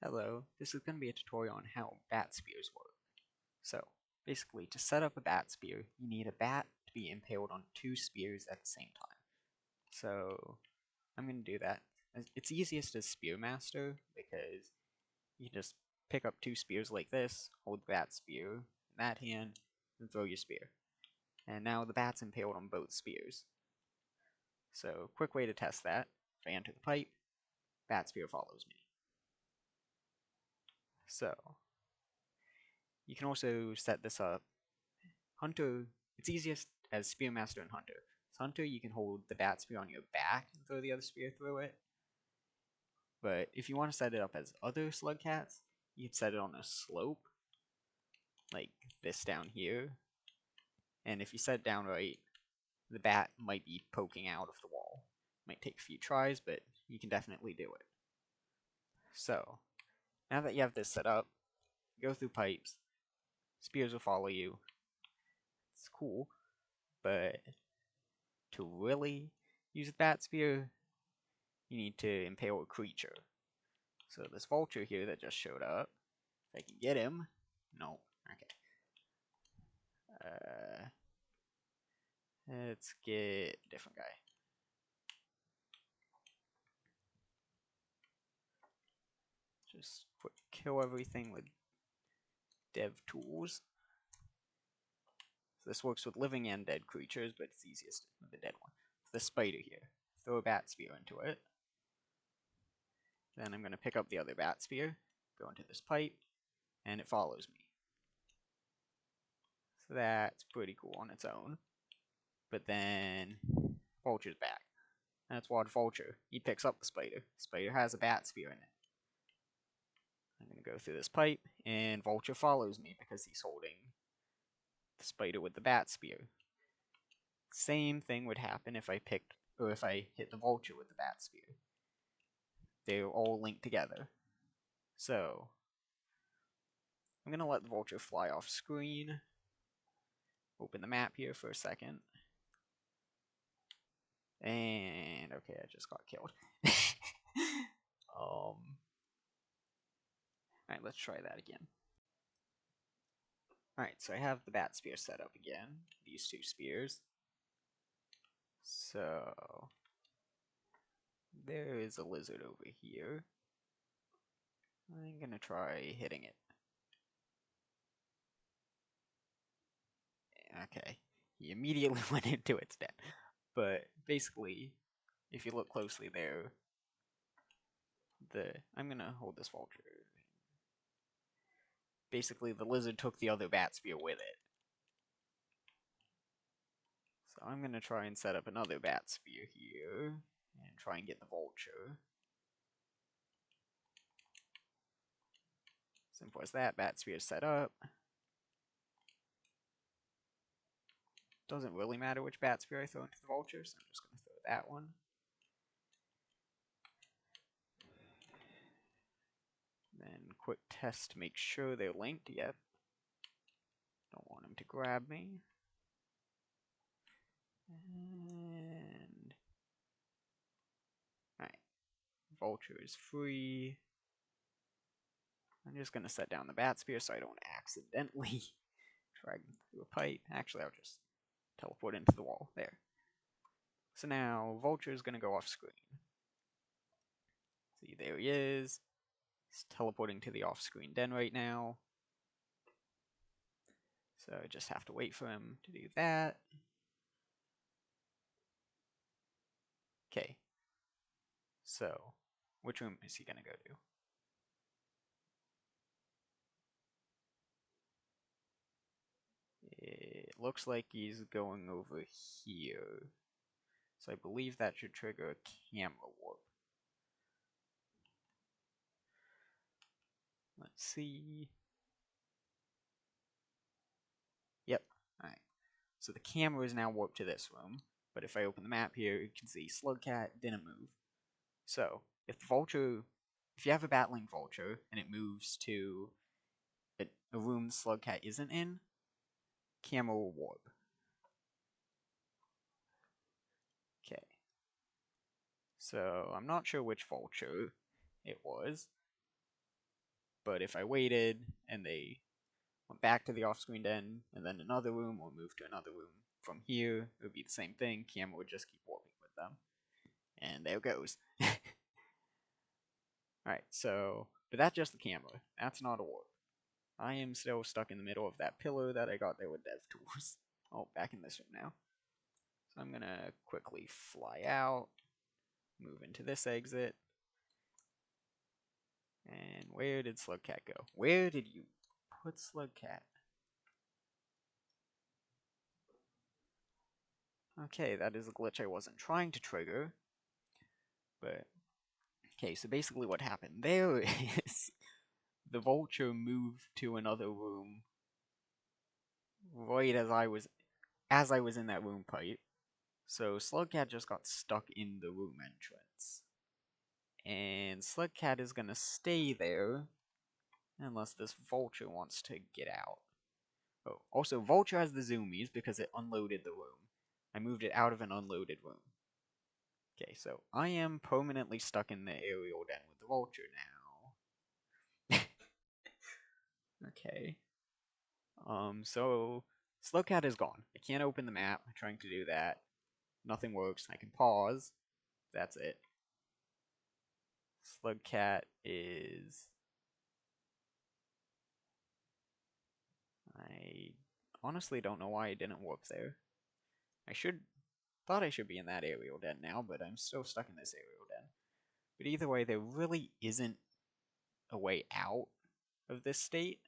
Hello, this is going to be a tutorial on how bat spears work. So, basically, to set up a bat spear, you need a bat to be impaled on two spears at the same time. So, I'm going to do that. It's easiest as Spearmaster because you just pick up two spears like this, hold the bat spear in that hand, and throw your spear. And now the bat's impaled on both spears. So, quick way to test that, if I enter the pipe, bat spear follows me. So, you can also set this up. Hunter, it's easiest as Spearmaster and Hunter. As Hunter, you can hold the bat spear on your back and throw the other spear through it. But if you want to set it up as other slug cats, you can set it on a slope, like this down here. And if you set it down right, the bat might be poking out of the wall. Might take a few tries, but you can definitely do it. So, now that you have this set up, go through pipes, spears will follow you. It's cool, but to really use the bat spear, you need to impale a creature. So this vulture here that just showed up, if I can get him, no, okay. Let's get a different guy. Just quick kill everything with dev tools. So this works with living and dead creatures, but it's easiest with the dead one. The spider here. Throw a bat spear into it. Then I'm going to pick up the other bat spear, go into this pipe, and it follows me. So that's pretty cool on its own. But then Vulture's back. That's Wad Vulture. He picks up the spider. Spider has a bat spear in it. I'm going to go through this pipe, and Vulture follows me because he's holding the spider with the bat spear. Same thing would happen if I hit the Vulture with the bat spear. They're all linked together. So, I'm going to let the Vulture fly off screen. Open the map here for a second. And, okay, I just got killed. Alright, let's try that again. Alright, so I have the bat spear set up again. These two spears. So, there is a lizard over here. I'm gonna try hitting it. Okay, he immediately went into its den. But basically, if you look closely there, I'm gonna hold this vulture. Basically, the lizard took the other bat spear with it. So I'm gonna try and set up another bat spear here and try and get the vulture. Simple as that. Bat spear set up. Doesn't really matter which bat spear I throw into the vulture, so I'm just gonna throw that one. Then quick test to make sure they're linked. Yep. Don't want him to grab me. And alright. Vulture is free. I'm just gonna set down the bat spear so I don't accidentally drag them through a pipe. Actually, I'll just teleport into the wall. There. So now Vulture is gonna go off screen. See, there he is. He's teleporting to the off-screen den right now. So I just have to wait for him to do that. Okay. So, which room is he gonna go to? It looks like he's going over here. So I believe that should trigger a camera warp. Let's see. Yep. Alright. So the camera is now warped to this room. But if I open the map here, you can see Slugcat didn't move. So, if you have a battling vulture and it moves to a room Slugcat isn't in, camera will warp. Okay. So, I'm not sure which vulture it was. But if I waited and they went back to the off-screen den and then another room or moved to another room from here, it would be the same thing. Camera would just keep warping with them. And there it goes. Alright, so, but that's just the camera. That's not a warp. I am still stuck in the middle of that pillar that I got there with dev tools. Oh, back in this room now. So I'm gonna quickly fly out, move into this exit. And where did Slugcat go? Where did you put Slugcat? Okay, that is a glitch I wasn't trying to trigger. But, okay, so basically what happened there is the vulture moved to another room right as I was in that room pipe. So Slugcat just got stuck in the room entrance. And Slugcat is gonna stay there unless this vulture wants to get out. Oh, also vulture has the zoomies because it unloaded the room. I moved it out of an unloaded room. Okay, so I am permanently stuck in the aerial den with the vulture now. Okay. So Slugcat is gone. I can't open the map. I'm trying to do that. Nothing works. I can pause. That's it. Slugcat is... I honestly don't know why it didn't work there. Thought I should be in that aerial den now, but I'm still stuck in this aerial den. But either way, there really isn't a way out of this state,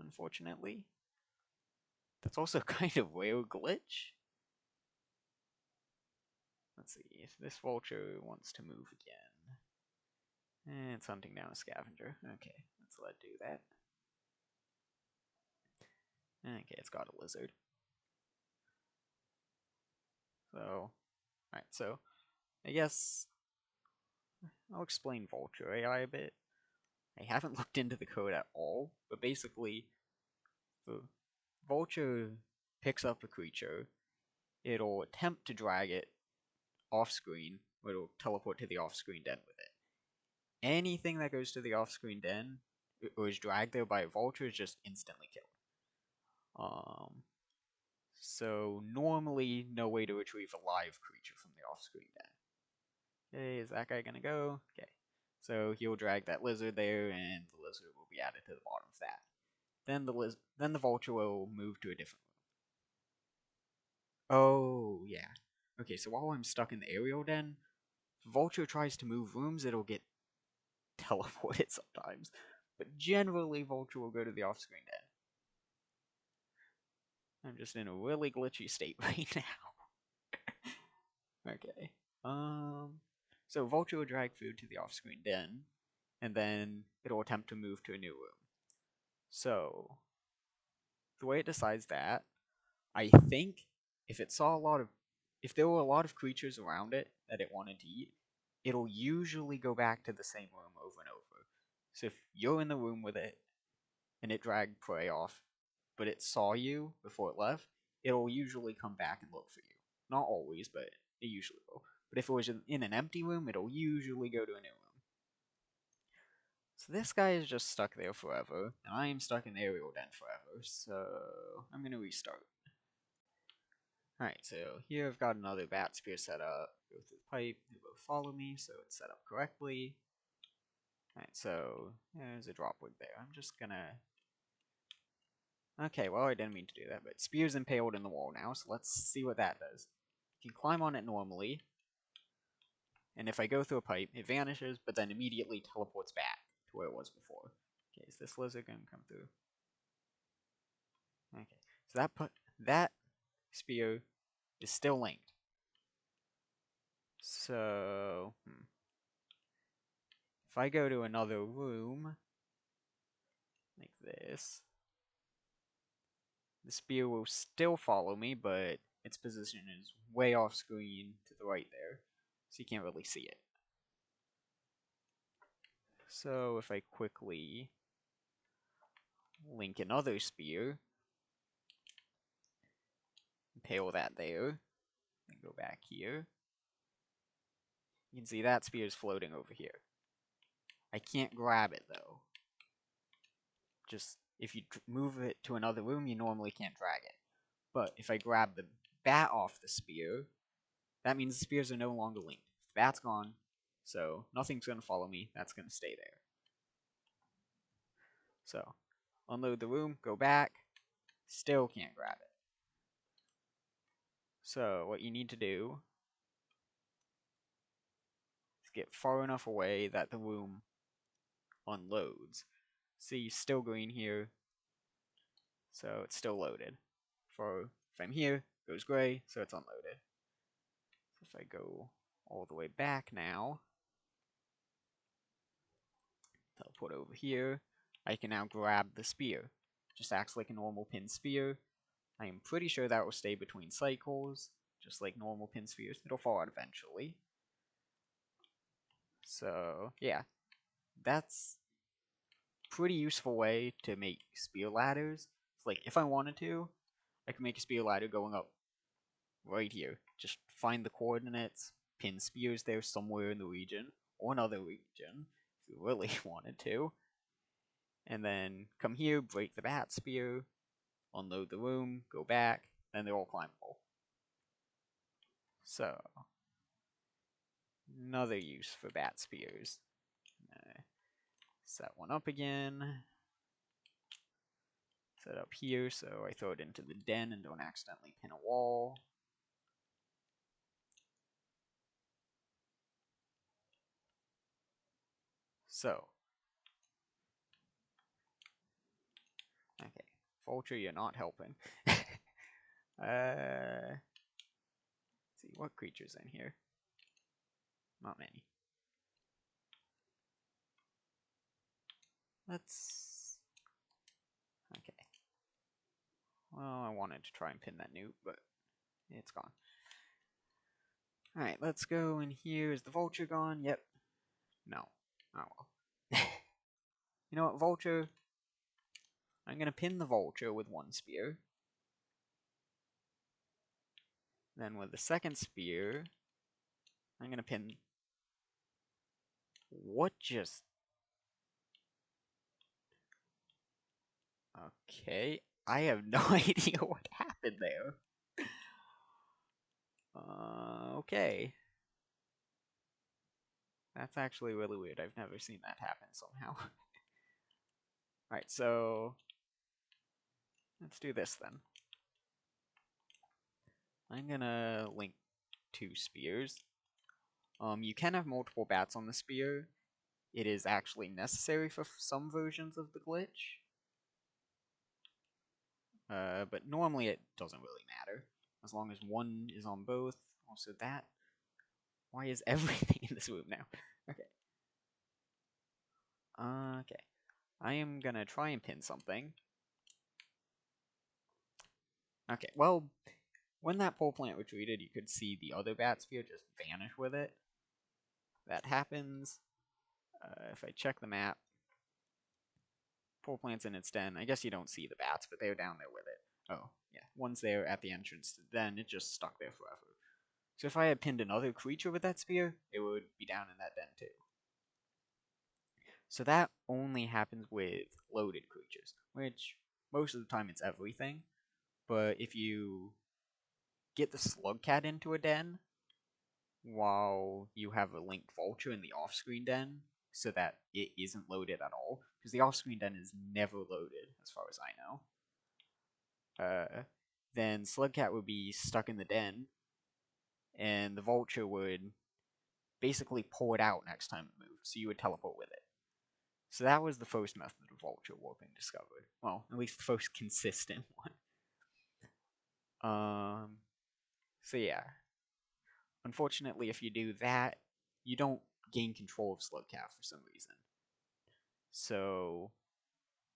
unfortunately. That's also kind of weird glitch. Let's see, if this vulture wants to move again. And it's hunting down a scavenger. Okay, let's let it do that. Okay, it's got a lizard. So, alright, so I guess I'll explain vulture AI a bit. I haven't looked into the code at all, but basically, the vulture picks up a creature, it'll attempt to drag it off screen, or it'll teleport to the off screen den with it. Anything that goes to the off screen den or is dragged there by a vulture is just instantly killed. So normally no way to retrieve a live creature from the off screen den. Okay, is that guy gonna go? Okay. So he'll drag that lizard there and the lizard will be added to the bottom of that. Then the vulture will move to a different room. Oh, yeah. Okay, so while I'm stuck in the aerial den, if vulture tries to move rooms, it'll get teleported sometimes. But generally, vulture will go to the off-screen den. I'm just in a really glitchy state right now. Okay. So vulture will drag food to the off-screen den, and then it'll attempt to move to a new room. So the way it decides that, I think if there were a lot of creatures around it that it wanted to eat, it'll usually go back to the same room over and over. So if you're in the room with it and it dragged prey off, but it saw you before it left, it'll usually come back and look for you. Not always, but it usually will. But if it was in an empty room, it'll usually go to a new room. So this guy is just stuck there forever, and I am stuck in the aerial den forever, so I'm going to restart. Alright, so here I've got another Batspears set up. Go through the pipe, they both follow me, so it's set up correctly. Alright, so there's a drop wood there. I'm just gonna... Okay, well I didn't mean to do that, but Spear's impaled in the wall now, so let's see what that does. You can climb on it normally, and if I go through a pipe, it vanishes, but then immediately teleports back to where it was before. Okay, is this lizard gonna come through? Okay, so that spear is still linked. So, if I go to another room, like this, the spear will still follow me, but its position is way off screen to the right there, so you can't really see it. So if I quickly link another spear, impale that there, and go back here, you can see that spear is floating over here. I can't grab it though. just if you move it to another room, you normally can't drag it. But if I grab the bat off the spear, that means the spears are no longer linked. The bat's gone, so nothing's going to follow me. That's going to stay there. So, unload the room, go back, still can't grab it. So, what you need to do is get far enough away that the room unloads. See, still green here, so it's still loaded. If I'm here, it goes gray, so it's unloaded. So if I go all the way back now, teleport over here, I can now grab the spear. Just acts like a normal pin spear. I am pretty sure that will stay between cycles, just like normal pin spears. It'll fall out eventually. So, yeah, that's a pretty useful way to make spear ladders. It's like, if I wanted to, I could make a spear ladder going up right here. Just find the coordinates, pin spears there somewhere in the region, or another region, if you really wanted to. And then come here, break the bat spear, unload the room, go back, then they're all climbable. So, another use for bat spears. Set one up again. Set up here so I throw it into the den and don't accidentally pin a wall. So, okay, Vulture, you're not helping. Let's see, what creature's in here? Not many. Let's... Okay. Well, I wanted to try and pin that newt, but it's gone. Alright, let's go in here. Is the Vulture gone? Yep. No. Oh well. You know what, Vulture? I'm gonna pin the Vulture with one spear. Then with the second spear, I'm gonna pin... What just... Okay, I have no idea what happened there. Okay. That's actually really weird. I've never seen that happen somehow. Alright, so... Let's do this then. I'm gonna link two spears. You can have multiple bats on the spear. It is actually necessary for some versions of the glitch. But normally it doesn't really matter. As long as one is on both. Also that. Why is everything in this room now? Okay. Okay. I am gonna try and pin something. Okay, well, when that pole plant retreated, you could see the other bat spear just vanish with it. That happens. If I check the map, pole plant's in its den. I guess you don't see the bats, but they're down there with it. Oh, yeah. One's there at the entrance to the den. It just stuck there forever. So if I had pinned another creature with that spear, it would be down in that den too. So that only happens with loaded creatures, which most of the time it's everything. But if you get the slug cat into a den while you have a linked vulture in the off-screen den, so that it isn't loaded at all, because the off-screen den is never loaded, as far as I know. Then Slugcat would be stuck in the den, and the vulture would basically pull it out next time it moved, so you would teleport with it. So that was the first method of vulture warping discovered. Well, at least the first consistent one. So yeah. Unfortunately, if you do that, you don't gain control of Slugcat for some reason. So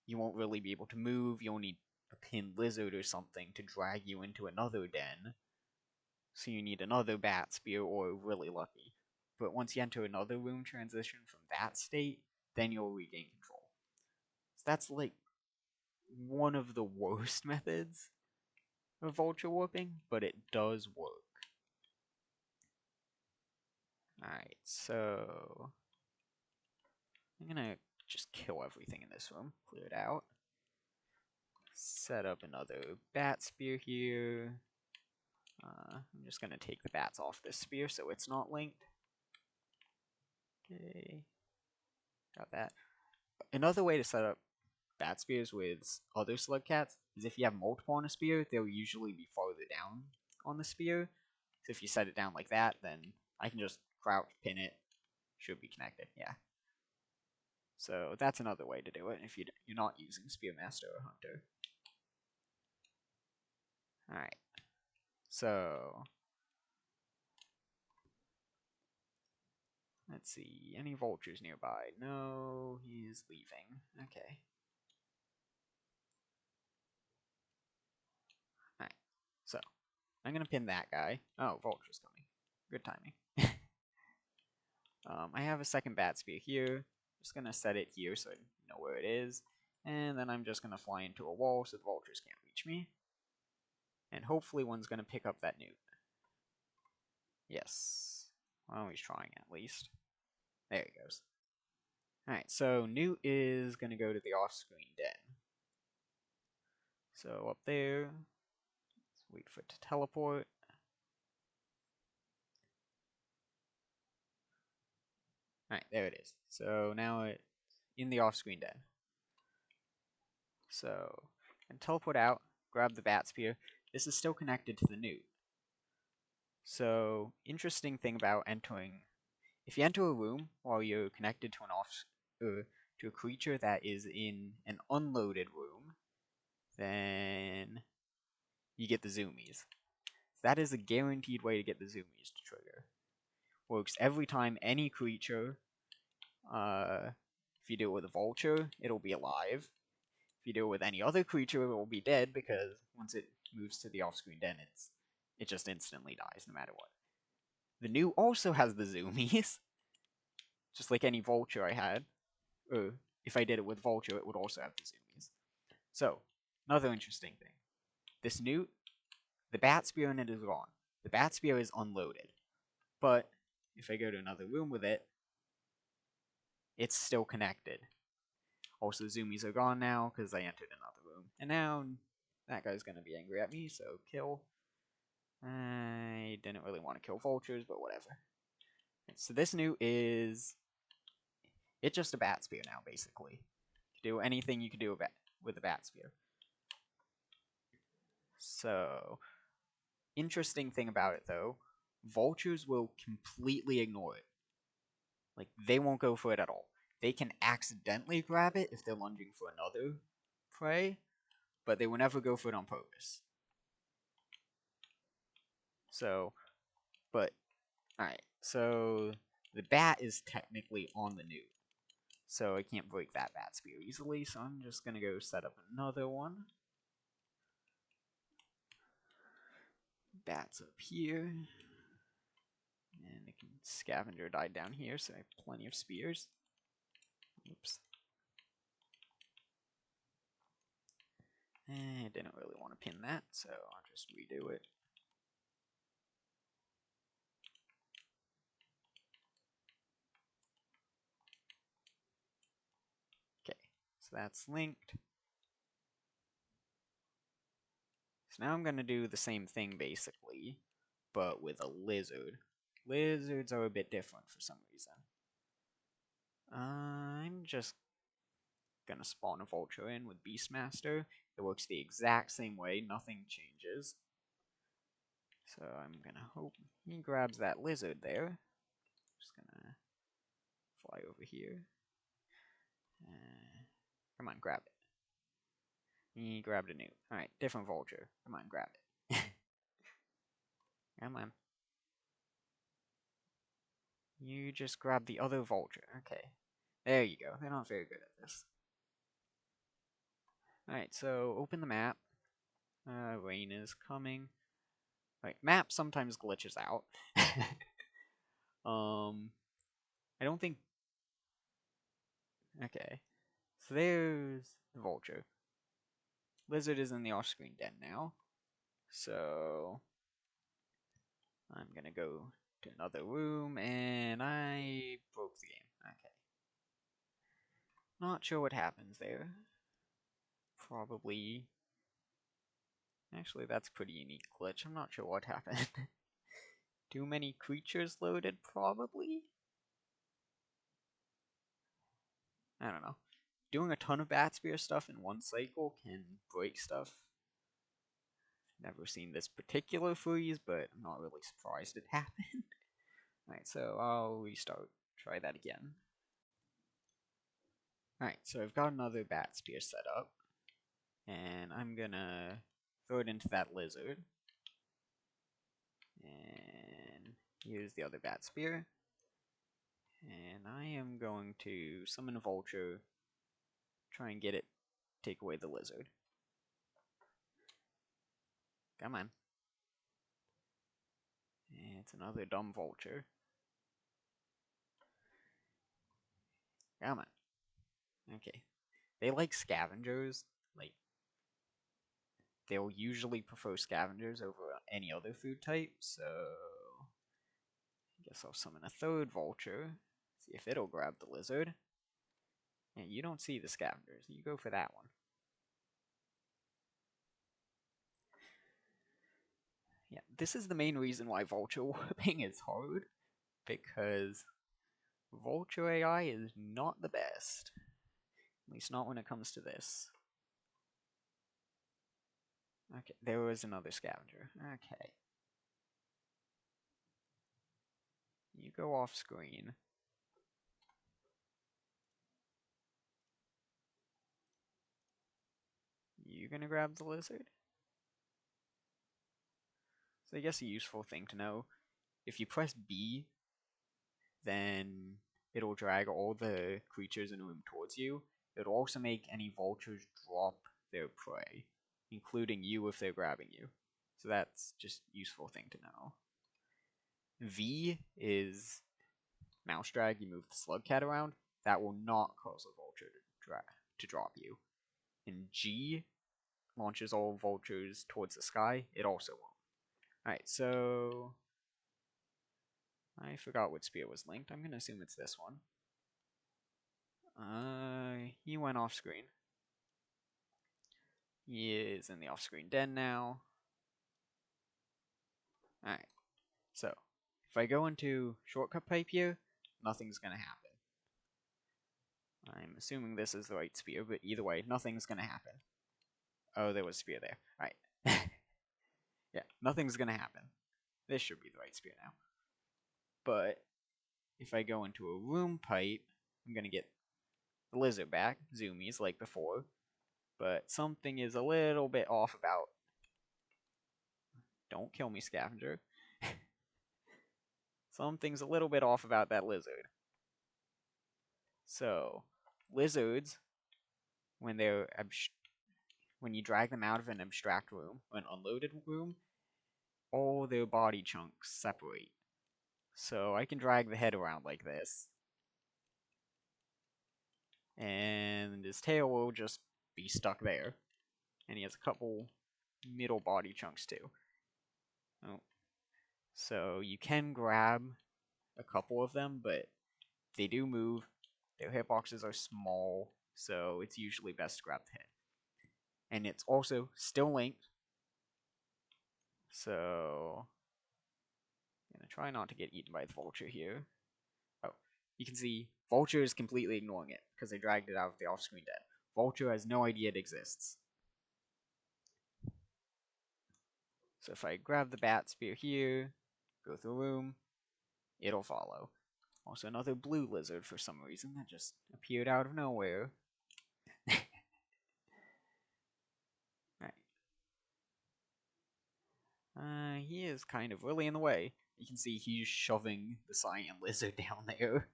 you won't really be able to move. You'll need a pinned lizard or something to drag you into another den. So you need another bat spear or really lucky. But once you enter another room transition from that state, then you'll regain control. So that's like one of the worst methods of vulture warping, but it does work. Alright, so I'm gonna just kill everything in this room, clear it out. set up another bat spear here. I'm just gonna take the bats off this spear so it's not linked. Okay, got that. Another way to set up bat spears with other slug cats is if you have multiple on a spear, they'll usually be farther down on the spear. So if you set it down like that, then I can just crouch, pin it, should be connected, yeah. So that's another way to do it if you're not using Spearmaster or Hunter. Alright, so let's see, any vultures nearby? No, he's leaving. Okay. Alright, so I'm gonna pin that guy. Oh, vulture's coming. Good timing. I have a second bat spear here. Just gonna set it here so I know where it is. And then I'm just gonna fly into a wall so the vultures can't reach me. And hopefully one's gonna pick up that newt. Yes. Well, he's trying at least. There he goes. Alright, so Newt is going to go to the off-screen den. So up there, let's wait for it to teleport. Alright, there it is. So now it's in the off-screen den. So, and teleport out, grab the bat spear. This is still connected to the Newt. So, interesting thing about entering, if you enter a room while you're connected to to a creature that is in an unloaded room, then you get the zoomies. That is a guaranteed way to get the zoomies to trigger. Works every time any creature. If you do it with a vulture, it'll be alive. If you do it with any other creature, it will be dead because once it moves to the off-screen den, it just instantly dies no matter what. The new also has the zoomies, just like any vulture I had. Or if I did it with vulture, it would also have the zoomies. So, another interesting thing. This newt, the bat spear in it is gone. The bat spear is unloaded. But if I go to another room with it, it's still connected. Also, zoomies are gone now because I entered another room. And now that guy's going to be angry at me, so kill. I didn't really want to kill vultures, but whatever. So this new is... It's just a bat spear now, basically. You can do anything you can do with a bat spear. So, interesting thing about it, though, vultures will completely ignore it. Like, they won't go for it at all. They can accidentally grab it if they're lunging for another prey, but they will never go for it on purpose. So, but, alright, so the bat is technically on the newt. So I can't break that bat spear easily, so I'm just gonna go set up another one. Bat's up here. And the scavenger died down here, so I have plenty of spears. Oops. I didn't really want to pin that, so I'll just redo it. Okay, so that's linked. So now I'm going to do the same thing, basically, but with a lizard. Lizards are a bit different for some reason. I'm just gonna spawn a vulture in with Beastmaster. It works the exact same way, nothing changes. So I'm gonna hope he grabs that lizard there. Just gonna fly over here. Come on, grab it. He grabbed a newt. Alright, different vulture. Come on, grab it. Come on. You just grab the other vulture. Okay. There you go. They're not very good at this. Alright, so open the map. Rain is coming. Right, map sometimes glitches out. I don't think... Okay. So there's the vulture. Lizard is in the off-screen den now. So... I'm gonna go to another room, and I broke the game. Okay. Not sure what happens there. Probably Actually, that's a pretty unique glitch. I'm not sure what happened. Too many creatures loaded, probably? I don't know. Doing a ton of Batspear stuff in one cycle can break stuff. Never seen this particular freeze, but I'm not really surprised it happened. Alright, so I'll restart. Try that again. Alright, so I've got another Batspear set up. And I'm gonna throw it into that lizard. And here's the other Batspear. And I am going to summon a vulture, try and get it, take away the lizard. Come on. And it's another dumb vulture. Come on. Okay. They like scavengers. Like, they'll usually prefer scavengers over any other food type, so I guess I'll summon a third vulture, see if it'll grab the lizard. And you don't see the scavengers, you go for that one. Yeah, this is the main reason why vulture warping is hard, because vulture AI is not the best. At least not when it comes to this. Okay, there was another scavenger. Okay. You go off screen. You gonna grab the lizard? So I guess a useful thing to know, if you press B, then it'll drag all the creatures in the room towards you. It'll also make any vultures drop their prey, including you if they're grabbing you. So that's just a useful thing to know. V is mouse drag, you move the slug cat around. That will not cause a vulture to drop you. And G launches all vultures towards the sky. It also won't. Alright, so I forgot what spear was linked. I'm gonna assume it's this one. He went off screen. He is in the off screen den now. Alright, so if I go into shortcut pipe here, nothing's gonna happen. I'm assuming this is the right spear, but either way, nothing's gonna happen. Oh, there was a spear there. Alright. Yeah, nothing's gonna happen. This should be the right spear now. But if I go into a room pipe, I'm gonna get the lizard back, zoomies like before. But something is a little bit off about. Don't kill me, scavenger. Something's a little bit off about that lizard. So, lizards, when when you drag them out of an abstract room, an unloaded room, all their body chunks separate. So I can drag the head around like this, and his tail will just be stuck there. And he has a couple middle body chunks too. Oh. So you can grab a couple of them, but they do move. Their hitboxes are small, so it's usually best to grab the head. And it's also still linked, so I'm gonna try not to get eaten by the vulture here. Oh, you can see vulture is completely ignoring it because they dragged it out of the off-screen den. Vulture has no idea it exists. So if I grab the bat spear here, go through the room, it'll follow. Also another blue lizard for some reason that just appeared out of nowhere. Right. He is kind of really in the way. You can see he's shoving the cyan lizard down there.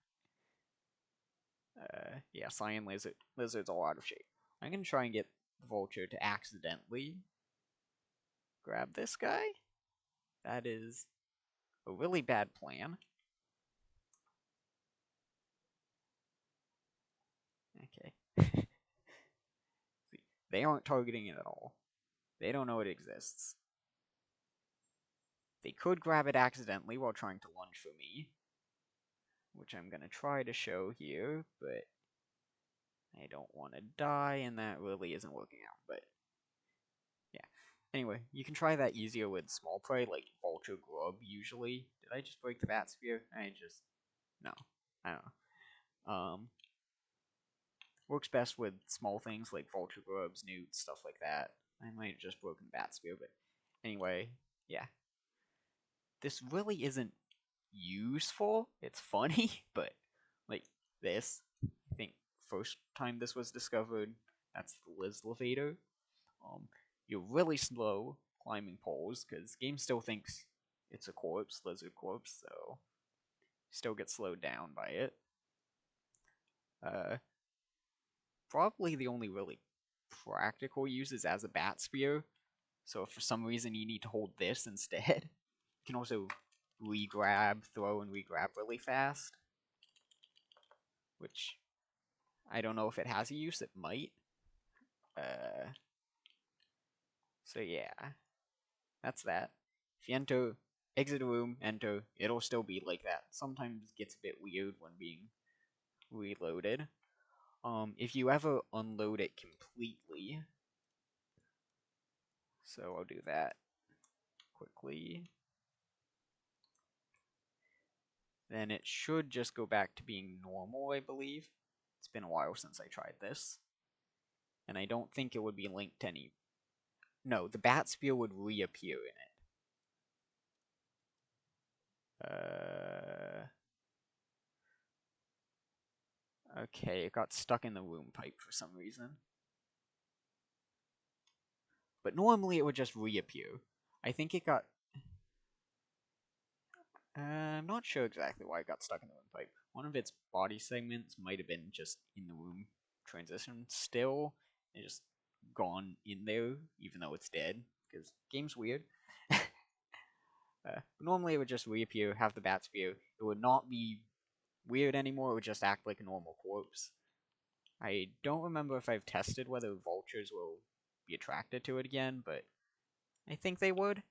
Yeah, cyan lizard's all out of shape. I'm gonna try and get the vulture to accidentally grab this guy. That is a really bad plan. Okay. See, they aren't targeting it at all. They don't know it exists. They could grab it accidentally while trying to lunge for me, which I'm gonna try to show here, but I don't want to die, and that really isn't working out. But yeah, Anyway, you can try that easier with small prey like vulture grub usually. Did I just break the bat spear? No. I don't know. Works best with small things like vulture grubs, newts, stuff like that. I might have just broken the bat spear, but anyway, yeah. This really isn't useful. It's funny, but like this, I think first time this was discovered, that's the Liz Levator. Um, you're really slow climbing poles because game still thinks it's a corpse, lizard corpse, so still get slowed down by it. Uh, Probably the only really practical use is as a bat spear. So if for some reason you need to hold this instead, you can also re-grab, throw, and re-grab really fast. Which I don't know if it has a use. It might. Uh, so yeah, that's that. If you exit a room, enter, it'll still be like that. Sometimes it gets a bit weird when being reloaded. If you ever unload it completely, so I'll do that quickly. Then it should just go back to being normal, I believe. It's been a while since I tried this. And I don't think it would be linked to any... No, the bat spear would reappear in it. Okay, it got stuck in the room pipe for some reason. But normally it would just reappear. I think it got... I'm not sure exactly why it got stuck in the room pipe. One of its body segments might have been just in the room transition still. It just gone in there, even though it's dead. Because game's weird. Normally it would just reappear, have the bat spear. It would not be weird anymore, it would just act like a normal corpse. I don't remember if I've tested whether vultures will be attracted to it again, but I think they would.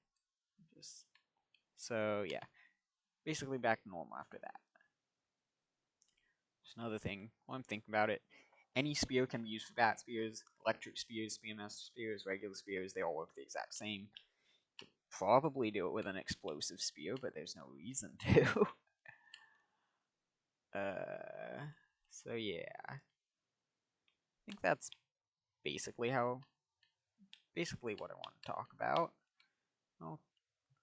Just so yeah, basically back to normal after that. Just another thing, while I'm thinking about it, any spear can be used for bat spears, electric spears, spearmaster spears, regular spears, they all work the exact same. You could probably do it with an explosive spear, but there's no reason to. So yeah, I think that's basically what I want to talk about. I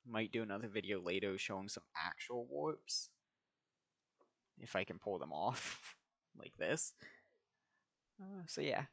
might do another video later showing some actual warps, if I can pull them off, like this. So yeah,